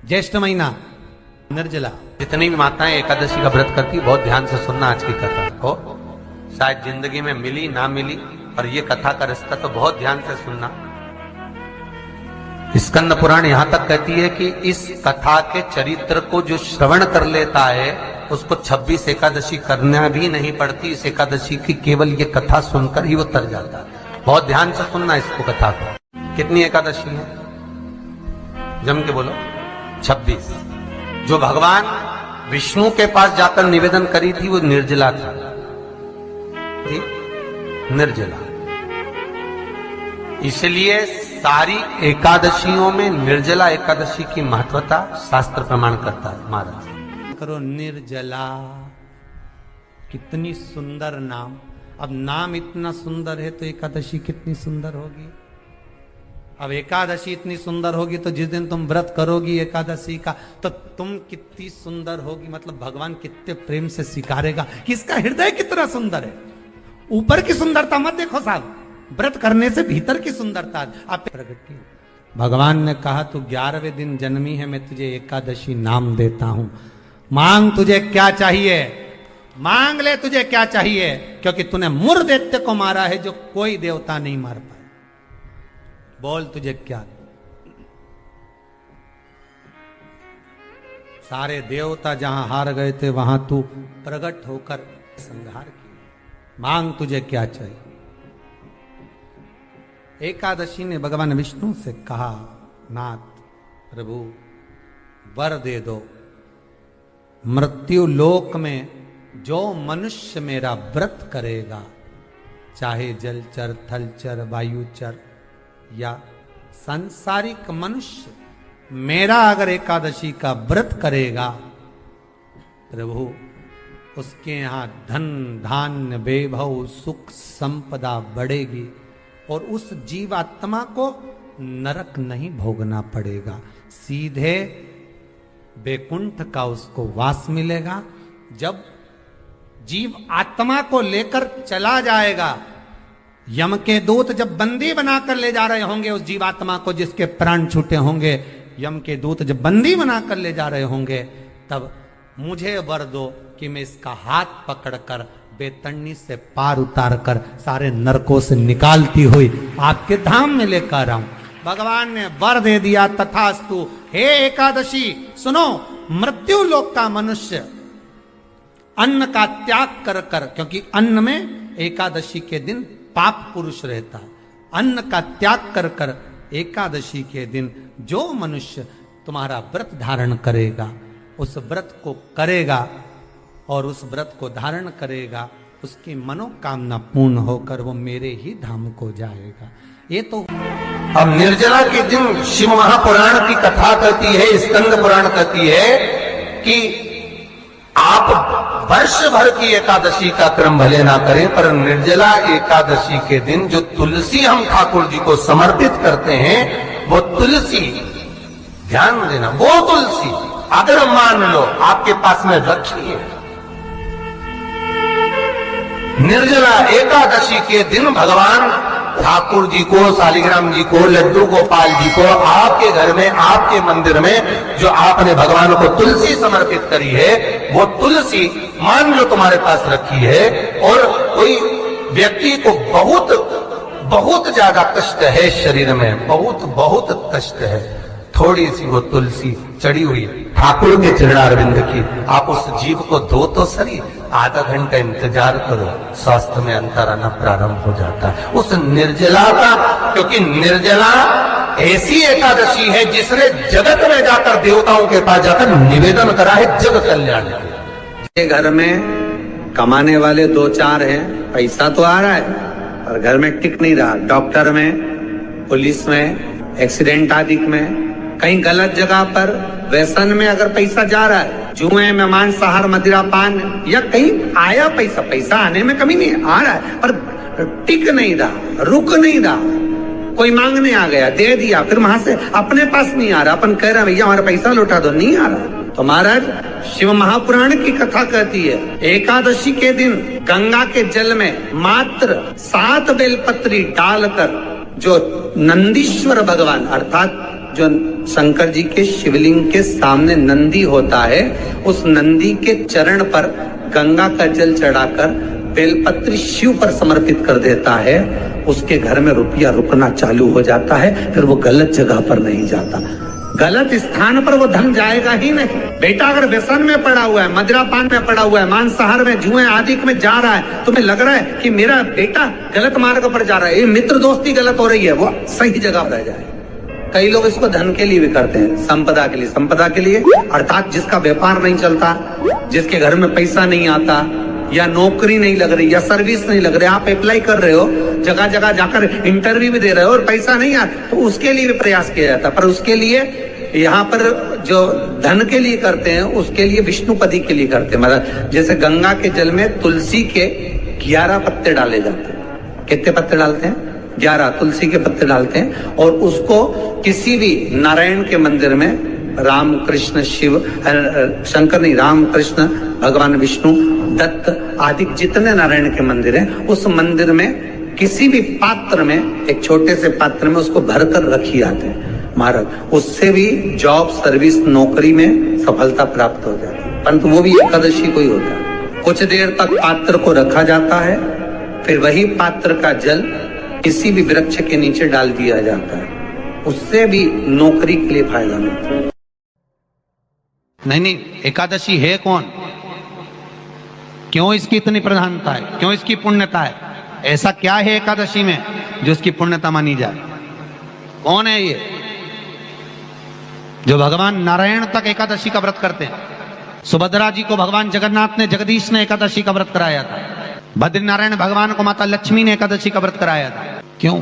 ज्येष्ठ महीना निर्जला। जितनी भी माताएं एकादशी का व्रत करती बहुत ध्यान से सुनना आज की कथा को, शायद जिंदगी में मिली ना मिली, और ये कथा का रिश्ता तो बहुत ध्यान से सुनना। स्कंद पुराण यहां तक कहती है कि इस कथा के चरित्र को जो श्रवण कर लेता है उसको 26 एकादशी करना भी नहीं पड़ती। इस एकादशी की केवल ये कथा सुनकर ही वो तर जाता है। बहुत ध्यान से सुनना इसको, कथा को। कितनी एकादशी है? जम के बोलो। 26। जो भगवान विष्णु के पास जाकर निवेदन करी थी वो निर्जला था, निर्जला। इसलिए सारी एकादशियों में निर्जला एकादशी की महत्वता शास्त्र प्रमाण करता है। महाराज करो निर्जला, कितनी सुंदर नाम। अब नाम इतना सुंदर है तो एकादशी कितनी सुंदर होगी। अब एकादशी इतनी सुंदर होगी तो जिस दिन तुम व्रत करोगी एकादशी का तो तुम कितनी सुंदर होगी। मतलब भगवान कितने प्रेम से स्वीकारेगा कि इसका हृदय कितना सुंदर है। ऊपर की सुंदरता मत देखो साहब, व्रत करने से भीतर की सुंदरता आप प्रकट की। भगवान ने कहा तू 11वें दिन जन्मी है, मैं तुझे एकादशी नाम देता हूं। मांग तुझे क्या चाहिए, मांग ले तुझे क्या चाहिए, क्योंकि तूने मुर दैत्य को मारा है जो कोई देवता नहीं मार पाए। बोल तुझे क्या। सारे देवता जहां हार गए थे वहां तू प्रकट होकर संहार किया। मांग तुझे क्या चाहिए। एकादशी ने भगवान विष्णु से कहा, नाथ प्रभु वर दे दो, मृत्यु लोक में जो मनुष्य मेरा व्रत करेगा, चाहे जलचर, थलचर, वायुचर या सांसारिक मनुष्य, मेरा अगर एकादशी का व्रत करेगा, प्रभु उसके यहां धन धान्य वैभव सुख संपदा बढ़ेगी और उस जीवात्मा को नरक नहीं भोगना पड़ेगा, सीधे वैकुंठ का उसको वास मिलेगा। जब जीव आत्मा को लेकर चला जाएगा, यम के दूत जब बंदी बनाकर ले जा रहे होंगे उस जीवात्मा को जिसके प्राण छूटे होंगे, यम के दूत जब बंदी बनाकर ले जा रहे होंगे, तब मुझे वर दो कि मैं इसका हाथ पकड़कर बेतरनी से पार उतार कर सारे नरकों से निकालती हुई आपके धाम में लेकर आऊं। भगवान ने वर दे दिया, तथास्तु। हे एकादशी सुनो, मृत्यु लोक का मनुष्य अन्न का त्याग कर कर, क्योंकि अन्न में एकादशी के दिन पाप पुरुष रहता है, अन्न का त्याग कर कर एकादशी के दिन जो मनुष्य तुम्हारा व्रत धारण करेगा, उस व्रत को करेगा और उस व्रत को धारण करेगा, उसकी मनोकामना पूर्ण होकर वो मेरे ही धाम को जाएगा। ये तो अब निर्जला के दिन शिव महापुराण की कथा कहती है, स्कंद पुराण कहती है कि आप वर्ष भर की एकादशी का क्रम भले ना करें, पर निर्जला एकादशी के दिन जो तुलसी हम ठाकुर जी को समर्पित करते हैं, वो तुलसी, ध्यान देना, वो तुलसी अगर मान लो आपके पास में रखी है, निर्जला एकादशी के दिन भगवान ठाकुर जी को, शालिग्राम जी को, लड्डू गोपाल जी को, आपके घर में, आपके मंदिर में जो आपने भगवान को तुलसी समर्पित करी है, वो तुलसी मान लो तुम्हारे पास रखी है और कोई व्यक्ति को बहुत ज्यादा कष्ट है, शरीर में बहुत कष्ट है, थोड़ी सी वो तुलसी चढ़ी हुई ठाकुर के चरणारविंद की, आप उस जीव को दो तो सही, आधा घंटा इंतजार करो, स्वास्थ्य में अंतर आना प्रारंभ हो जाता है उस निर्जला का। क्योंकि निर्जला ऐसी एकादशी है जिसने जगत में जाकर, देवताओं के पास जाकर निवेदन करा है जग कल्याण के। घर में कमाने वाले 2-4 हैं, पैसा तो आ रहा है पर घर में टिक नहीं रहा। डॉक्टर में, पुलिस में, एक्सीडेंट आदि में, कहीं गलत जगह पर व्यसन में अगर पैसा जा रहा है, जुए में, मांसाहार, मदिरा पान, या कहीं आया पैसा आने में कमी नहीं, आ रहा है पर टिक नहीं रहा, रुक नहीं रहा। कोई मांगने आ गया, दे दिया, फिर वहां से अपने पास नहीं आ रहा, अपन कह रहे हैं भैया हमारा पैसा लौटा दो, नहीं आ रहा। तो महाराज शिव महापुराण की कथा कहती है, एकादशी के दिन गंगा के जल में मात्र 7 बेलपत्री डालकर जो नंदीश्वर भगवान अर्थात जो शंकर जी के शिवलिंग के सामने नंदी होता है, उस नंदी के चरण पर गंगा का जल चढ़ाकर बेलपत्री शिव पर समर्पित कर देता है, उसके घर में रुपया रुकना चालू हो जाता है। फिर वो गलत जगह पर नहीं जाता, गलत स्थान पर वो धन जाएगा ही नहीं। बेटा अगर व्यसन में पड़ा हुआ है, मदिरापान में पड़ा हुआ है, मांसाहार में, जुए आदि में जा रहा है, तुम्हें लग रहा है कि मेरा बेटा गलत मार्ग पर जा रहा है, ये मित्र दोस्ती गलत हो रही है, वो सही जगह पर जाए। कई लोग इसको धन के लिए भी करते हैं, संपदा के लिए। संपदा के लिए अर्थात जिसका व्यापार नहीं चलता, जिसके घर में पैसा नहीं आता, या नौकरी नहीं लग रही, या सर्विस नहीं लग रही, आप अप्लाई कर रहे हो, जगह जगह जाकर इंटरव्यू भी दे रहे हो और पैसा नहीं आ, तो उसके लिए भी प्रयास किया जाता। पर उसके लिए यहाँ पर जो धन के लिए करते हैं, उसके लिए विष्णुपदी के लिए करते हैं। मतलब जैसे गंगा के जल में तुलसी के 11 पत्ते डाले जाते हैं। कितने पत्ते डालते हैं? 11 तुलसी के पत्ते डालते हैं, और उसको किसी भी नारायण के मंदिर में, राम कृष्ण शिव, शंकर नहीं, राम कृष्ण भगवान विष्णु, दत्त आदि जितने नारायण के मंदिर हैं, उस मंदिर में किसी भी पात्र में, एक छोटे से पात्र में उसको भरकर रखी जाते हैं महाराज। उससे भी जॉब, सर्विस, नौकरी में सफलता प्राप्त हो जाती है। परंतु वो भी एकादशी को ही होता है। कुछ देर तक पात्र को रखा जाता है, फिर वही पात्र का जल किसी भी वृक्ष के नीचे डाल दिया जाता है, उससे भी नौकरी के लिए फायदा मिलता है। नहीं, एकादशी है कौन? क्यों इसकी इतनी प्रधानता है? क्यों इसकी पुण्यता है? ऐसा क्या है एकादशी में जो इसकी पुण्यता मानी जाए? कौन है ये जो भगवान नारायण तक एकादशी का व्रत करते हैं? सुभद्रा जी को भगवान जगन्नाथ ने, जगदीश ने एकादशी का व्रत कराया था। बद्रीनारायण भगवान को माता लक्ष्मी ने एकादशी का व्रत कराया था। क्यों?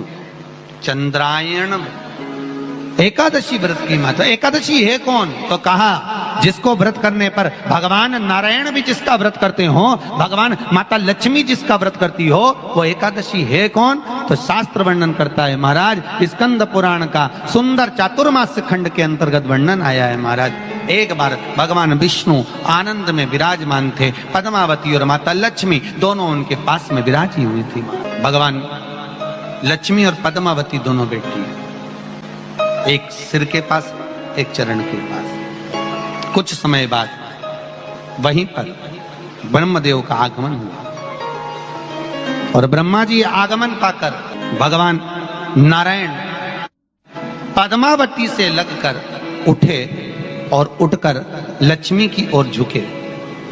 चंद्रायण एकादशी व्रत की माता। एकादशी है कौन? तो कहा जिसको व्रत करने पर भगवान नारायण भी जिसका व्रत करते हो, भगवान माता लक्ष्मी जिसका व्रत करती हो, वो एकादशी है कौन? तो शास्त्र वर्णन करता है महाराज, स्कंद पुराण का सुंदर चातुर्मास्य खंड के अंतर्गत वर्णन आया है महाराज। एक बार भगवान विष्णु आनंद में विराजमान थे, पद्मावती और माता लक्ष्मी दोनों उनके पास में विराजी हुई थी। भगवान लक्ष्मी और पद्मावती दोनों बैठी, एक सिर के पास, एक चरण के पास। कुछ समय बाद वहीं पर ब्रह्मदेव का आगमन हुआ, और ब्रह्मा जी आगमन पाकर भगवान नारायण पद्मावती से लगकर उठे और उठकर लक्ष्मी की ओर झुके।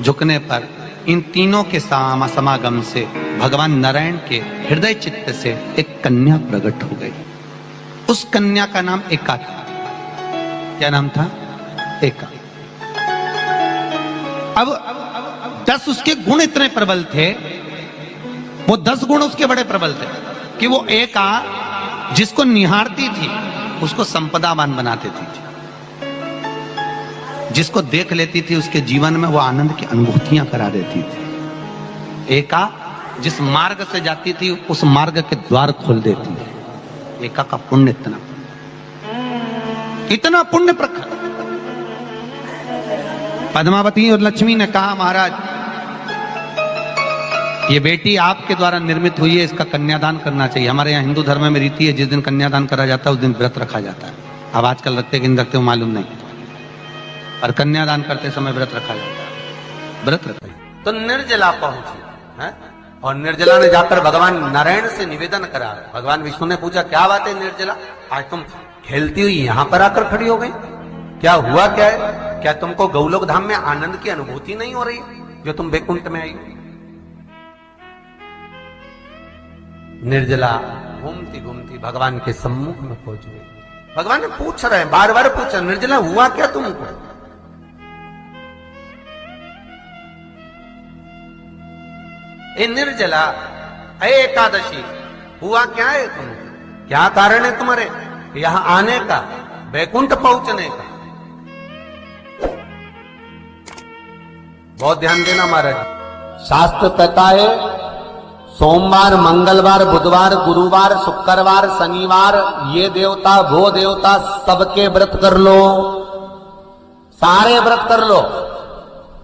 झुकने पर इन तीनों के समागम से भगवान नारायण के हृदय चित्त से एक कन्या प्रकट हो गई। उस कन्या का नाम एका था। क्या नाम था? एका। अब 10 उसके गुण इतने प्रबल थे, वो 10 गुण उसके बड़े प्रबल थे कि वो एका जिसको निहारती थी उसको संपदावान बना देती थी। जिसको देख लेती थी उसके जीवन में वो आनंद की अनुभूतियां करा देती थी। एका जिस मार्ग से जाती थी उस मार्ग के द्वार खोल देती थी। एका का पुण्य इतना पुण्य प्रखर। पद्मावती और लक्ष्मी ने कहा, महाराज ये बेटी आपके द्वारा निर्मित हुई है, इसका कन्यादान करना चाहिए। हमारे यहाँ हिंदू धर्म में रीति है, जिस दिन कन्यादान करा जाता है उस दिन व्रत रखा जाता है। अब आजकल रखते कि नहीं रखते हो मालूम नहीं, और कन्यादान करते समय व्रत रखा जाता है। व्रत रखा तो निर्जला पहुंची है, और निर्जला ने जाकर भगवान नारायण से निवेदन करा। भगवान विष्णु ने पूछा, क्या बात है निर्जला, आज तुम खेलती हुई यहां पर आकर खड़ी हो गई? क्या हुआ? क्या है? क्या तुमको गौलोक धाम में आनंद की अनुभूति नहीं हो रही जो तुम वैकुंठ में आई? निर्जला घूमती घूमती भगवान के सम्मुख में पहुंच गई। भगवान ने पूछ रहे हैं, बार बार पूछा, निर्जला हुआ क्या तुमको? ए निर्जला, ए एकादशी, हुआ क्या है तुमको? क्या कारण है तुम्हारे यहां आने का, वैकुंठ पहुंचने का? बहुत ध्यान देना महाराज। शास्त्र कहता है सोमवार, मंगलवार, बुधवार, गुरुवार, शुक्रवार, शनिवार, ये देवता वो देवता सबके व्रत कर लो, सारे व्रत कर लो,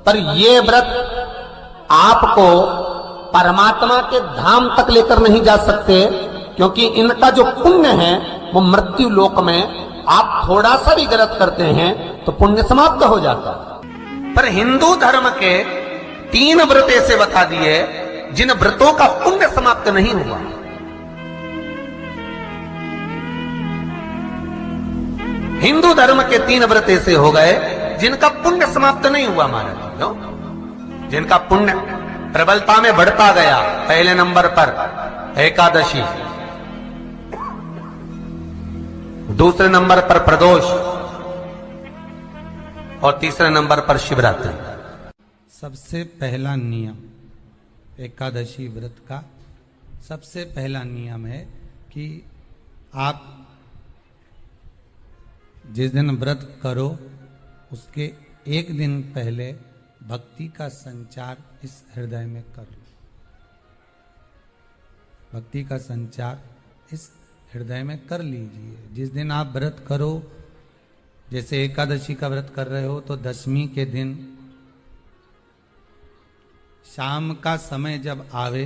पर ये व्रत आपको परमात्मा के धाम तक लेकर नहीं जा सकते, क्योंकि इनका जो पुण्य है वो मृत्यु लोक में आप थोड़ा सा भी गलत करते हैं तो पुण्य समाप्त हो जाता है। पर हिंदू धर्म के 3 व्रत ऐसे बता दिए जिन व्रतों का पुण्य समाप्त नहीं हुआ। हिंदू धर्म के 3 व्रत ऐसे हो गए जिनका पुण्य समाप्त नहीं हुआ महाराज। क्यों? जिनका पुण्य प्रबलता में बढ़ता गया। पहले नंबर पर एकादशी, दूसरे नंबर पर प्रदोष और तीसरे नंबर पर शिवरात्रि। सबसे पहला नियम एकादशी व्रत का सबसे पहला नियम है कि आप जिस दिन व्रत करो उसके एक दिन पहले भक्ति का संचार इस हृदय में कर लो। भक्ति का संचार इस हृदय में कर लीजिए। जिस दिन आप व्रत करो, जैसे एकादशी का व्रत कर रहे हो तो दशमी के दिन शाम का समय जब आवे,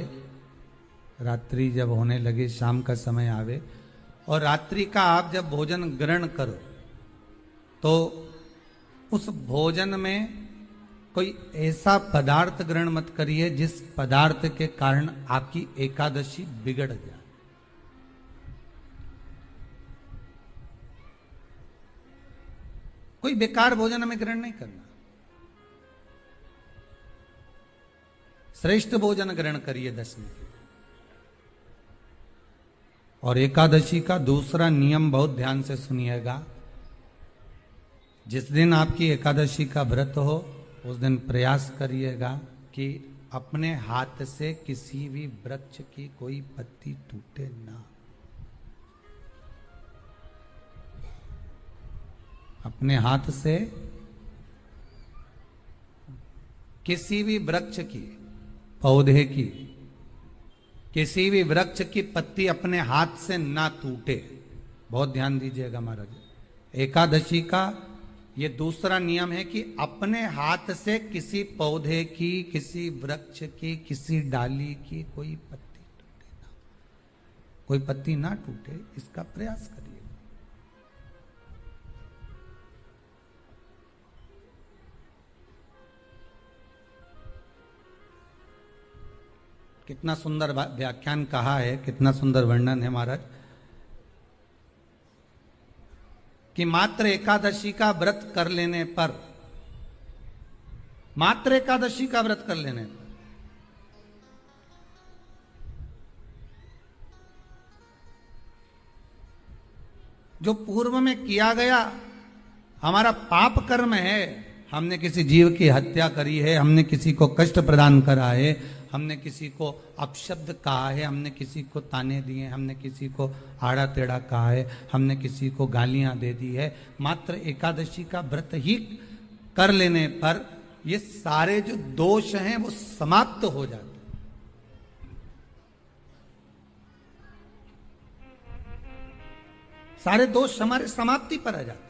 रात्रि जब होने लगे, शाम का समय आवे और रात्रि का आप जब भोजन ग्रहण करो तो उस भोजन में कोई ऐसा पदार्थ ग्रहण मत करिए जिस पदार्थ के कारण आपकी एकादशी बिगड़ जाए। कोई बेकार भोजन हमें ग्रहण नहीं करना। श्रेष्ठ भोजन ग्रहण करिए दशमी के। और एकादशी का दूसरा नियम बहुत ध्यान से सुनिएगा। जिस दिन आपकी एकादशी का व्रत हो उस दिन प्रयास करिएगा कि अपने हाथ से किसी भी वृक्ष की कोई पत्ती टूटे ना। अपने हाथ से किसी भी वृक्ष की, पौधे की, किसी भी वृक्ष की पत्ती अपने हाथ से ना टूटे। बहुत ध्यान दीजिएगा महाराज। एकादशी का ये दूसरा नियम है कि अपने हाथ से किसी पौधे की, किसी वृक्ष की, किसी डाली की कोई पत्ती टूटे ना, कोई पत्ती ना टूटे, इसका प्रयास करिए। कितना सुंदर व्याख्यान कहा है, कितना सुंदर वर्णन है महाराज कि मात्र एकादशी का व्रत कर लेने पर, मात्र एकादशी का व्रत कर लेने पर जो पूर्व में किया गया हमारा पाप कर्म है, हमने किसी जीव की हत्या करी है, हमने किसी को कष्ट प्रदान करा है, हमने किसी को अपशब्द कहा है, हमने किसी को ताने दिए, हमने किसी को आड़ा टेढ़ा कहा है, हमने किसी को गालियां दे दी है, मात्र एकादशी का व्रत ही कर लेने पर ये सारे जो दोष हैं वो समाप्त हो जाते हैं। सारे दोष हमारे समाप्ति पर आ जाते हैं।